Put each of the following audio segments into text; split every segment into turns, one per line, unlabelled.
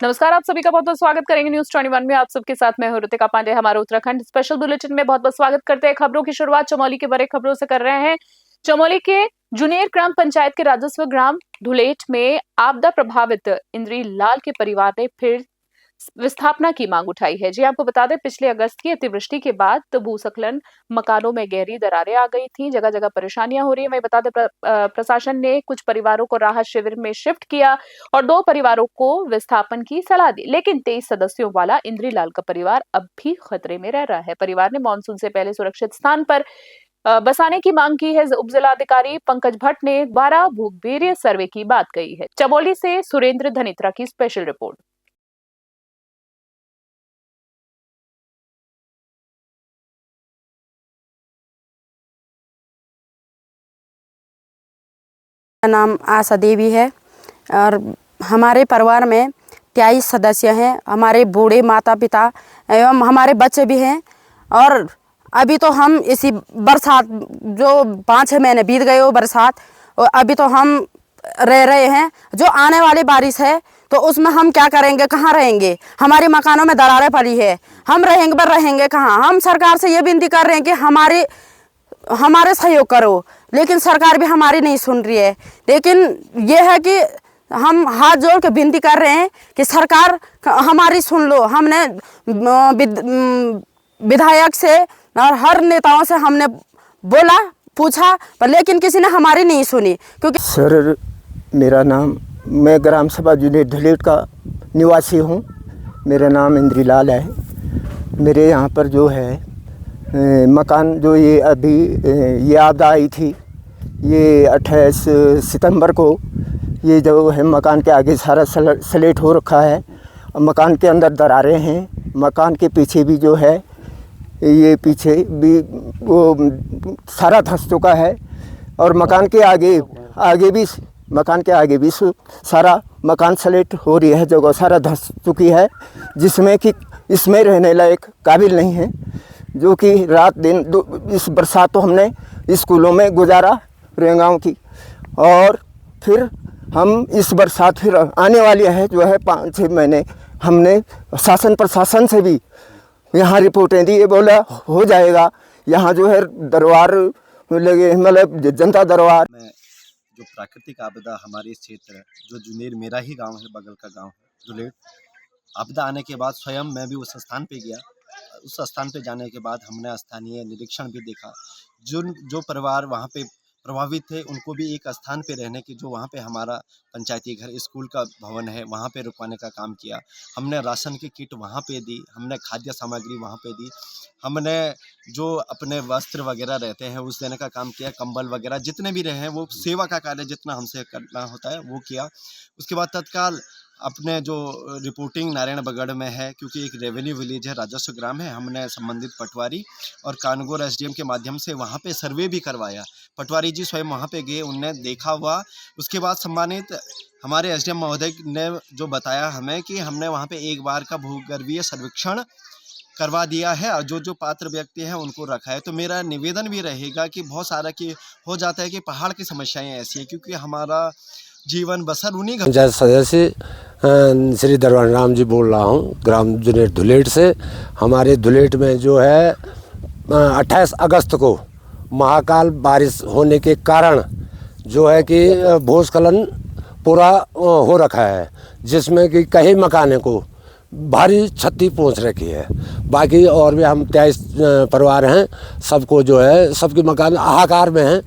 नमस्कार, आप सभी का बहुत बहुत स्वागत करेंगे न्यूज 21 में। आप सबके साथ मैं हूं ऋतिका पांडे। हमारे उत्तराखंड स्पेशल बुलेटिन में बहुत बहुत स्वागत करते हैं। खबरों की शुरुआत चमोली के बड़े खबरों से कर रहे हैं। चमोली के जुनेर ग्राम पंचायत के राजस्व ग्राम धुलेट में आपदा प्रभावित इंद्री लाल के परिवार ने फिर विस्थापना की मांग उठाई है। जी आपको बता दें, पिछले अगस्त की अतिवृष्टि के बाद भूस्खलन, मकानों में गहरी दरारें आ गई थी, जगह जगह परेशानियां हो रही है। वहीं बता दें, प्रशासन ने कुछ परिवारों को राहत शिविर में शिफ्ट किया और 2 परिवारों को विस्थापन की सलाह दी, लेकिन 23 सदस्यों वाला इंद्री लाल का परिवार अब भी खतरे में रह रहा है। परिवार ने मानसून से पहले सुरक्षित स्थान पर बसाने की मांग की है। उप जिलाधिकारी पंकज भट्ट ने 12 भूगर्भीय सर्वे की बात कही है। चमोली से सुरेंद्र धनित्रा की स्पेशल रिपोर्ट।
मेरा नाम आशा देवी है और हमारे परिवार में 23 सदस्य हैं। हमारे बूढ़े माता पिता एवं हमारे बच्चे भी हैं। और अभी तो हम इसी बरसात जो 5-6 महीने बीत गए वो बरसात, और अभी तो हम रह रहे हैं। जो आने वाली बारिश है तो उसमें हम क्या करेंगे, कहाँ रहेंगे? हमारे मकानों में दरारें पड़ी है, हम रहेंगे पर रहेंगे कहाँ? हम सरकार से ये विनती कर रहे हैं कि हमारे सहयोग करो, लेकिन सरकार भी हमारी नहीं सुन रही है। लेकिन ये है कि हम हाथ जोड़ के विनती कर रहे हैं कि सरकार हमारी सुन लो। हमने विधायक से और हर नेताओं से हमने बोला, पूछा, पर लेकिन किसी ने हमारी नहीं सुनी। क्योंकि
सर, मेरा नाम, मैं ग्राम सभा जुनेर धुलेट का निवासी हूँ। मेरा नाम इंद्री लाल है। मेरे यहाँ पर जो है मकान जो ये अभी ये आपदा आई थी, ये 28 सितंबर को, ये जो है मकान के आगे सारा स्लेट हो रखा है। मकान के अंदर दरारें हैं। मकान के पीछे भी जो है, ये पीछे भी वो सारा धंस चुका है। और मकान के आगे भी सारा मकान स्लेट हो रही है, जगह सारा धंस चुकी है, जिसमें कि इसमें रहने लायक काबिल नहीं है। जो कि रात दिन इस बरसात तो हमने स्कूलों में गुजारा रेंगांव की, और फिर हम इस बरसात फिर आने वाली है जो है 5-6 महीने। हमने शासन प्रशासन से भी यहाँ रिपोर्टें दी, ये बोला हो जाएगा। यहाँ जो है दरबार लगे, मतलब जनता दरबार
में जो प्राकृतिक आपदा हमारे इस क्षेत्र, जो जुनेर मेरा ही गांव है, बगल का गांव है धुलेट, आपदा आने के बाद स्वयं मैं भी उस स्थान पे गया। उस स्थान पे जाने के बाद हमने स्थानीय निरीक्षण भी देखा। जो परिवार वहाँ पे प्रभावित थे, उनको भी एक स्थान पे रहने की, जो वहाँ पे हमारा पंचायती घर, स्कूल का भवन है, वहाँ पे रुकवाने का काम किया। हमने राशन की किट वहाँ पे दी, हमने खाद्य सामग्री वहाँ पे दी, हमने जो अपने वस्त्र वगैरह रहते हैं उस देने का काम किया, कंबल वगैरह जितने भी रहे हैं, वो सेवा का कार्य जितना हमसे करना होता है वो किया। उसके बाद तत्काल अपने जो रिपोर्टिंग नारायणगढ़ में है, क्योंकि एक रेवेन्यू विलेज है, राजस्व ग्राम है, हमने संबंधित पटवारी और कानगोर एसडीएम के माध्यम से वहाँ पे सर्वे भी करवाया। पटवारी जी स्वयं वहाँ पे गए, उनने देखा हुआ। उसके बाद सम्मानित हमारे एसडीएम महोदय ने जो बताया हमें कि हमने वहाँ पे एक बार का भूगर्भीय सर्वेक्षण करवा दिया है और जो पात्र व्यक्ति हैं उनको रखा है। तो मेरा निवेदन भी रहेगा कि बहुत सारा कि हो जाता है कि पहाड़ की समस्याएँ ऐसी हैं, क्योंकि हमारा जीवन बसर उन्हीं
पंचायत सदस्य श्री दरबार राम जी बोल रहा हूँ, ग्राम जुनेर धुलेट से। हमारे धुलेट में जो है 28 अगस्त को महाकाल बारिश होने के कारण जो है कि भूस्खलन पूरा हो रखा है, जिसमें कि कई मकानों को भारी क्षति पहुंच रखी है। बाकी और भी हम 23 परिवार हैं, सबको जो है सबके मकान हाहाकार में हैं,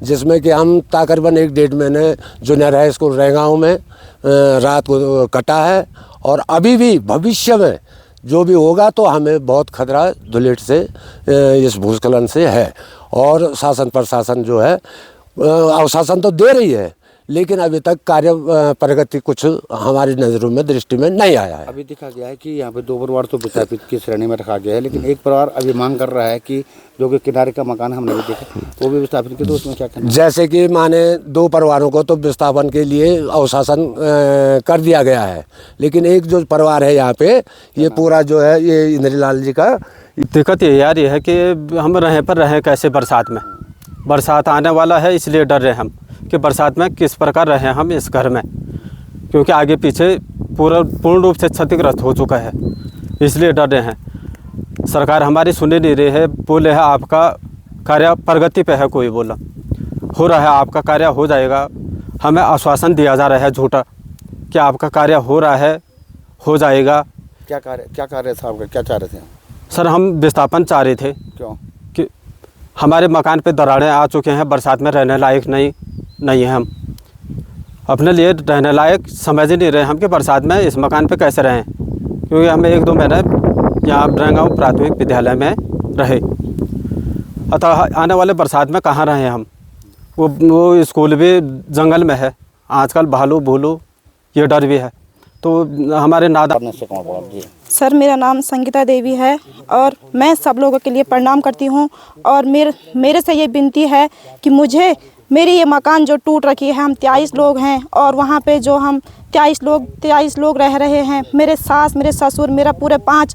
जिसमें कि हम तकरीबन 1-1.5 महीने जुनेर हाई स्कूल रेंगांव में रात को कटा है। और अभी भी भविष्य में जो भी होगा तो हमें बहुत खतरा धुलेट से इस भूस्खलन से है। और शासन प्रशासन जो है आश्वासन तो दे रही है, लेकिन अभी तक कार्य प्रगति कुछ हमारी नज़रों में दृष्टि में नहीं आया है।
अभी देखा गया है कि यहाँ पे 2 परिवार तो विस्थापित की श्रेणी में रखा गया है, लेकिन एक परिवार अभी मांग कर रहा है कि जो कि किनारे का मकान हमने भी देखा वो भी विस्थापित किया, तो उसमें क्या करना?
जैसे कि माने 2 परिवारों को तो विस्थापन के लिए आश्वासन कर दिया गया है, लेकिन एक जो परिवार है यहाँ पे, ये पूरा जो है ये इंद्री लाल जी का।
दिक्कत ये यार ये है कि हम रहें कैसे बरसात में। बरसात आने वाला है, इसलिए डर रहे हम कि बरसात में किस प्रकार रहें हम इस घर में, क्योंकि आगे पीछे पूर्ण रूप से क्षतिग्रस्त हो चुका है, इसलिए डरे हैं। सरकार हमारी सुने नहीं रही है। बोले है आपका कार्य प्रगति पे है, कोई बोला हो रहा है आपका कार्य हो जाएगा। हमें आश्वासन दिया जा रहा है झूठा कि आपका कार्य हो रहा है, हो जाएगा।
क्या कार्य था आपका, क्या चाह रहे थे?
सर हम विस्थापन चाह रहे थे।
क्यों?
कि हमारे मकान पे दरारें आ चुके हैं, बरसात में रहने लायक नहीं है। हम अपने लिए रहने लायक समझ ही नहीं रहे हम कि बरसात में इस मकान पे कैसे रहें, क्योंकि हमें 1-2 महीने यहाँ रंगांव प्राथमिक विद्यालय में रहे। अतः आने वाले बरसात में कहाँ रहें हम। वो स्कूल भी जंगल में है, आजकल भालू भूलू ये डर भी है। तो हमारे नादा
सर मेरा नाम संगीता देवी है और मैं सब लोगों के लिए प्रणाम करती हूँ और मेरे से ये विनती है कि मुझे मेरी ये मकान जो टूट रखी है, हम 23 लोग हैं और वहाँ पे जो हम 23 लोग रह रहे हैं। मेरे सास, मेरे ससुर, मेरा पूरे पाँच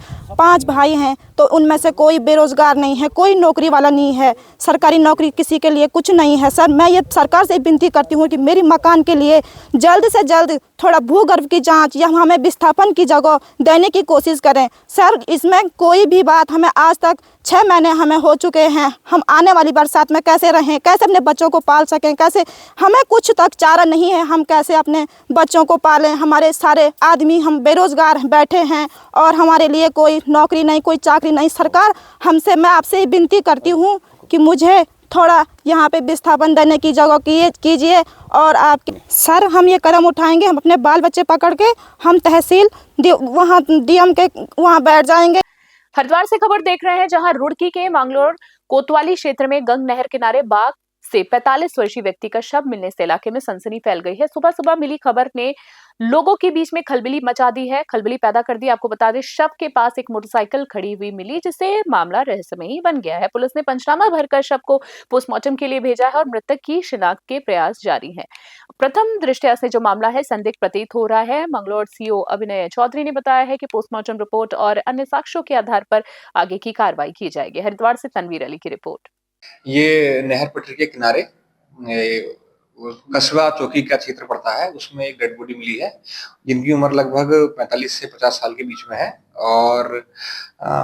भाई हैं, तो उनमें से कोई बेरोज़गार नहीं है, कोई नौकरी वाला नहीं है, सरकारी नौकरी किसी के लिए कुछ नहीं है। सर मैं ये सरकार से विनती करती हूँ कि मेरी मकान के लिए जल्द से जल्द थोड़ा भूगर्भ की जांच या हमें विस्थापन की जगह देने की कोशिश करें। सर इसमें कोई भी बात हमें आज तक 6 महीने हमें हो चुके हैं। हम आने वाली बरसात में कैसे रहें, कैसे अपने बच्चों को पाल सकें, कैसे हमें कुछ तक चारा नहीं है, हम कैसे अपने बच्चों को पालें। हमारे सारे आदमी हम बेरोज़गार बैठे हैं और हमारे लिए कोई नौकरी नहीं, कोई चाकरी नहीं। सरकार हमसे, मैं आपसे विनती करती हूँ कि मुझे थोड़ा यहाँ पे विस्थापन देने की जगह कीजिए और आप सर हम ये कदम उठाएंगे, हम अपने बाल बच्चे पकड़ के हम तहसील वहाँ डीएम के वहाँ बैठ जाएंगे।
हरिद्वार से खबर देख रहे हैं, जहां रुड़की के मांगलोर कोतवाली क्षेत्र में गंग नहर किनारे बाग से 45 वर्षीय व्यक्ति का शव मिलने से इलाके में सनसनी फैल गई है। सुबह सुबह मिली खबर ने लोगों के बीच में खलबली मचा दी है, खलबली पैदा कर दी। आपको बता दें, शव के पास एक मोटरसाइकिल खड़ी हुई मिली, जिससे मामला रहस्यमयी बन गया है। पुलिस ने पंचनामा भरकर शव को पोस्टमार्टम के लिए भेजा है और मृतक की शिनाख्त के प्रयास जारी हैं। प्रथम दृष्टया से जो मामला है संदिग्ध प्रतीत हो रहा है। मंगलौर सीओ अभिनय चौधरी ने बताया है कि पोस्टमार्टम रिपोर्ट और अन्य साक्ष्यों के आधार पर आगे की कार्रवाई की जाएगी। हरिद्वार से तनवीर अली की रिपोर्ट।
ये नहर पटरी के किनारे कस्बा चौकी का क्षेत्र पड़ता है, उसमें एक डेड बॉडी मिली है जिनकी उम्र लगभग 45 से 50 साल के बीच में है और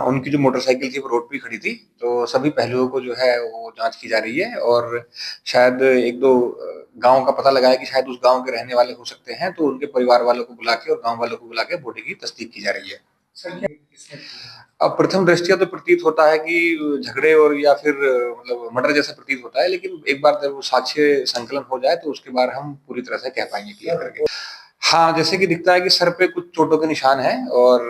उनकी जो मोटरसाइकिल थी वो रोड पे खड़ी थी। तो सभी पहलुओं को जो है वो जांच की जा रही है और शायद 1-2 गांव का पता लगाया कि शायद उस गांव के रहने वाले हो सकते हैं, तो उनके परिवार वालों को बुला के और गांव वालों को बुला के बॉडी की तस्दीक की जा रही है। अब प्रथम दृष्टया तो प्रतीत होता है कि झगड़े और या फिर मतलब मर्डर जैसा प्रतीत होता है, लेकिन एक बार जब वो साक्ष्य संकलन हो जाए तो उसके बाद हम पूरी तरह से कह पाएंगे क्लियर करके। हाँ, जैसे कि दिखता है कि सर पे कुछ चोटों के निशान हैं और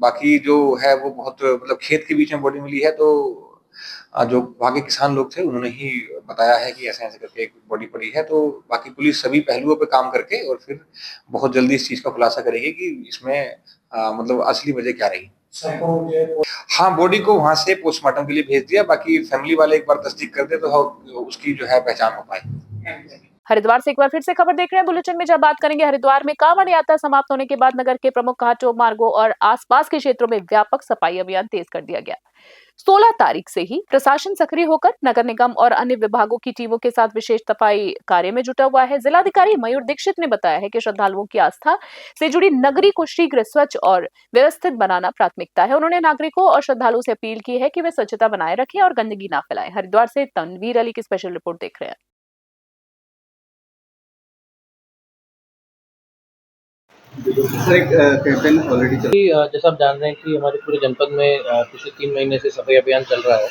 बाकी जो है वो बहुत मतलब खेत के बीच में बॉडी मिली है, तो जो वहाँ के किसान लोग थे उन्होंने ही बताया है कि ऐसे ऐसे करके एक बॉडी पड़ी है। तो बाकी पुलिस सभी पहलुओं पे काम करके और फिर बहुत जल्दी इस चीज का खुलासा करेगी कि इसमें मतलब असली वजह क्या रही। हाँ, बॉडी को वहां से पोस्टमार्टम के लिए भेज दिया, बाकी फैमिली वाले एक बार तस्दीक कर दे तो उसकी जो है पहचान हो पाए।
हरिद्वार से एक बार फिर से खबर देख रहे हैं बुलेटिन में। जब बात करेंगे हरिद्वार में कांवड़ यात्रा समाप्त होने के बाद नगर के प्रमुख घाटों, मार्गों और आसपास के क्षेत्रों में व्यापक सफाई अभियान तेज कर दिया गया। 16 तारीख से ही प्रशासन सक्रिय होकर नगर निगम और अन्य विभागों की टीमों के साथ विशेष सफाई कार्य में जुटा हुआ है। जिलाधिकारी मयूर दीक्षित ने बताया है कि श्रद्धालुओं की आस्था से जुड़ी नगरी को शीघ्र स्वच्छ और व्यवस्थित बनाना प्राथमिकता है। उन्होंने नागरिकों और श्रद्धालुओं से अपील की है कि वे स्वच्छता बनाए रखें और गंदगी ना फैलाएं। हरिद्वार से तनवीर अली की स्पेशल रिपोर्ट देख रहे हैं।
जैसा आप जान रहे हैं कि हमारे पूरे जनपद में पिछले 3 महीने से सफाई अभियान चल रहा है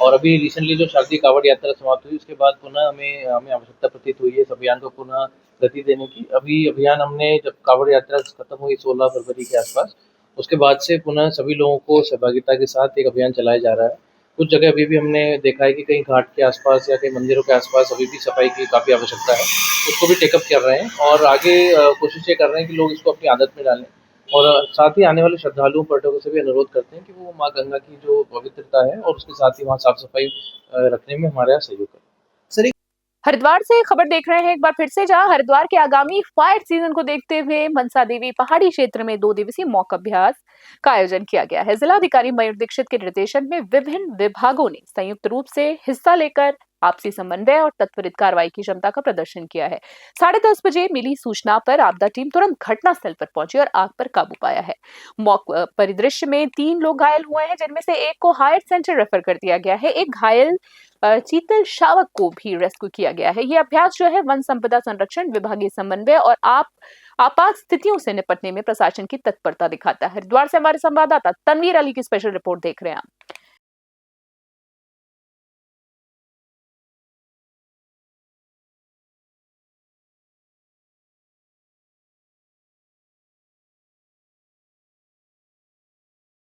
और अभी रिसेंटली जो शारदीय कांवड़ यात्रा समाप्त हुई उसके बाद पुनः हमें आवश्यकता प्रतीत हुई है इस अभियान को पुनः गति देने की। अभी अभियान हमने जब कांवड़ यात्रा खत्म हुई 16 फरवरी के आसपास, उसके बाद से पुनः सभी लोगों को सहभागिता के साथ एक अभियान चलाया जा रहा है। कुछ जगह अभी भी हमने देखा है कि कहीं घाट के आसपास या कहीं मंदिरों के आसपास अभी भी सफाई की काफ़ी आवश्यकता है, उसको भी टेकअप कर रहे हैं और आगे कोशिश ये कर रहे हैं कि लोग इसको अपनी आदत में डालें और साथ ही आने वाले श्रद्धालुओं पर्यटकों से भी अनुरोध करते हैं कि वो माँ गंगा की जो पवित्रता है और उसके साथ ही वहाँ साफ सफाई रखने में हमारे यहाँ सहयोग करें।
हरिद्वार से खबर देख रहे हैं एक बार फिर से, जहां हरिद्वार के आगामी फायर सीजन को देखते हुए मनसा देवी पहाड़ी क्षेत्र में 2 दिवसीय मॉक अभ्यास का आयोजन किया गया है। जिलाधिकारी मयूर दीक्षित के निर्देशन में विभिन्न विभागों ने संयुक्त रूप से हिस्सा लेकर आपसी समन्वय और त्वरित कार्रवाई की क्षमता का प्रदर्शन किया है। 10:30 बजे मिली सूचना पर आपदा टीम तुरंत घटनास्थल पर पहुंची और आग पर काबू पाया है। परिदृश्य में 3 लोग घायल हुए हैं, जिनमें से एक को हायर सेंटर रेफर कर दिया गया है। एक घायल चीतल शावक को भी रेस्क्यू किया गया है। ये अभ्यास जो है वन संपदा संरक्षण, विभागीय समन्वय और आपात स्थितियों से निपटने में प्रशासन की तत्परता दिखाता है। हरिद्वार से हमारे संवाददाता तनवीर अली की स्पेशल रिपोर्ट देख रहे हैं आप।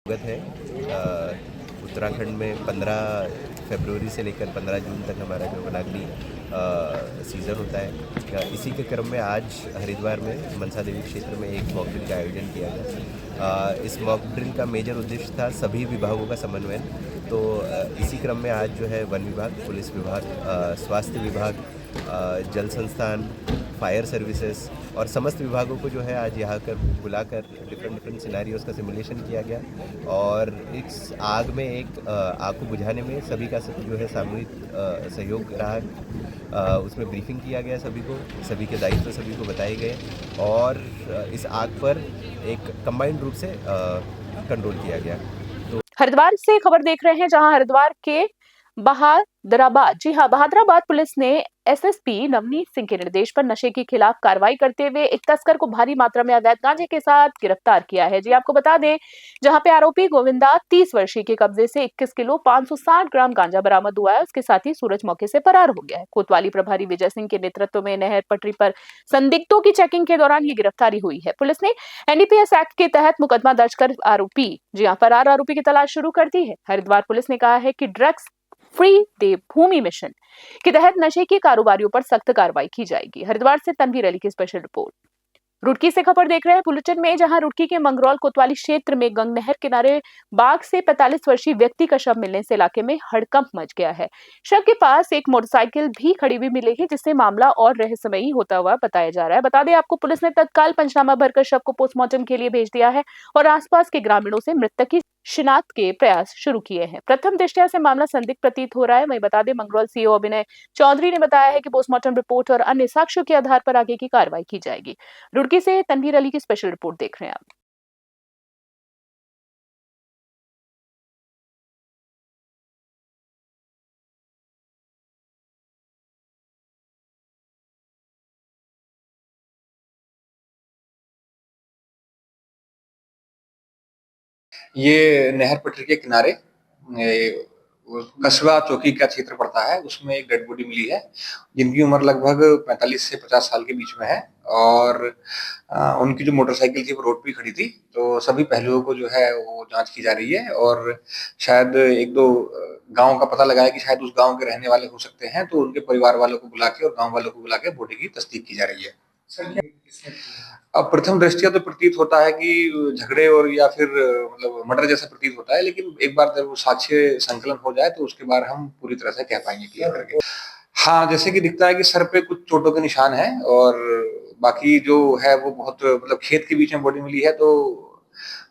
है उत्तराखंड में 15 फरवरी से लेकर 15 जून तक हमारा जो वनाग्नि सीज़न होता है। इसी के क्रम में आज हरिद्वार में मनसा देवी क्षेत्र में एक मॉक ड्रिल का आयोजन किया गया। इस मॉक ड्रिल का मेजर उद्देश्य था सभी विभागों का समन्वय। तो इसी क्रम में आज जो है वन विभाग, पुलिस विभाग, स्वास्थ्य विभाग, जल संस्थान, फायर सर्विसेज और समस्त विभागों को जो है आज यहाँ कर बुलाकर डिफरेंट सिनेरियोज का सिमुलेशन किया गया और इस आग में आग को बुझाने में सभी का जो है सामूहिक सहयोग रहा। उसमें ब्रीफिंग किया गया सभी के दायित्व सभी को बताए गए और इस आग पर एक कंबाइंड रूप से कंट्रोल किया गया। तो
हरिद्वार से खबर देख रहे हैं, जहां हरिद्वार के बहादुराबाद पुलिस ने एसएसपी नवनीत सिंह के निर्देश पर नशे के खिलाफ कार्रवाई करते हुए एक तस्कर को भारी मात्रा में अवैध गांजे के साथ गिरफ्तार किया है। जी आपको बता दें, जहां पे आरोपी गोविंदा 30 वर्षीय के कब्जे से 21 किलो 560 ग्राम गांजा बरामद हुआ है। उसके साथ ही सूरज मौके से फरार हो गया है। कोतवाली प्रभारी विजय सिंह के नेतृत्व में नहर पटरी पर संदिग्धों की चेकिंग के दौरान ये गिरफ्तारी हुई है। पुलिस ने एनडीपीएस एक्ट के तहत मुकदमा दर्ज कर फरार आरोपी की तलाश शुरू कर दी है। हरिद्वार पुलिस ने कहा है कि ड्रग्स फ्री देवभूमि मिशन के तहत नशे के कारोबारियों पर सख्त कार्रवाई की जाएगी। हरिद्वार से तनवीर अली की स्पेशल रिपोर्ट। रुड़की से खबर देख रहे हैं बुलेटिन में, जहां रुड़की के मंगरौल कोतवाली क्षेत्र में गंग नहर किनारे बाग से 45 वर्षीय व्यक्ति का शव मिलने से इलाके में हड़कंप मच गया है। शव के पास एक मोटरसाइकिल भी खड़ी हुई मिली है, जिससे मामला और रहस्यमयी होता हुआ बताया जा रहा है। बता दें आपको, पुलिस ने तत्काल पंचनामा भरकर शव को पोस्टमार्टम के लिए भेज दिया है और आसपास के ग्रामीणों से मृतक की शिनाख्त के प्रयास शुरू किए हैं। प्रथम दृष्टया से मामला संदिग्ध प्रतीत हो रहा है। वहीं बता दें, मंगरौल सीओ अभिनय चौधरी ने बताया है कि पोस्टमार्टम रिपोर्ट और अन्य साक्ष्यों के आधार पर आगे की कार्रवाई की जाएगी। रुड़की से तनवीर अली की स्पेशल रिपोर्ट देख रहे हैं आप।
ये नहर पटरी के किनारे कस्बा चौकी का क्षेत्र पड़ता है, उसमें एक डेड बॉडी मिली है जिनकी उम्र लगभग 45 से 50 साल के बीच में है और उनकी जो मोटरसाइकिल थी वो रोड पे खड़ी थी। तो सभी पहलुओं को जो है वो जांच की जा रही है और शायद 1-2 गांव का पता लगाया कि शायद उस गांव के रहने वाले हो सकते हैं, तो उनके परिवार वालों को बुला के और गांव वालों को बुला के बॉडी की तस्दीक की जा रही है। अब प्रथम दृष्टया तो प्रतीत होता है कि झगड़े और या फिर मतलब मर्डर जैसा प्रतीत होता है, लेकिन एक बार जब वो साक्ष्य संकलन हो जाए तो उसके बाद हम पूरी तरह से कह पाएंगे क्लियर करके। हाँ, जैसे कि दिखता है कि सर पे कुछ चोटों के निशान हैं और बाकी जो है वो बहुत मतलब खेत के बीच में बॉडी मिली है। तो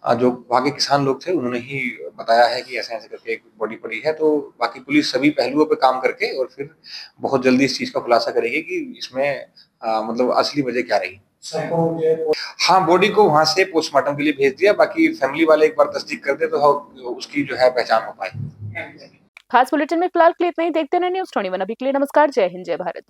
जो वहाँ के किसान लोग थे उन्होंने ही बताया है कि ऐसे ऐसे करके एक बॉडी पड़ी है। तो बाकी पुलिस सभी पहलुओं पे काम करके और फिर बहुत जल्दी इस चीज का खुलासा करेगी कि इसमें मतलब असली वजह क्या रही। हाँ, बॉडी को वहां से पोस्टमार्टम के लिए भेज दिया, बाकी फैमिली वाले एक बार तस्दीक कर दे तो उसकी जो है पहचान हो पाए।
खास बुलेटिन में फिलहाल के लिए इतना ही। देखते रहिए न्यूज़ 21। अभी के लिए नमस्कार, जय हिंद, जय भारत।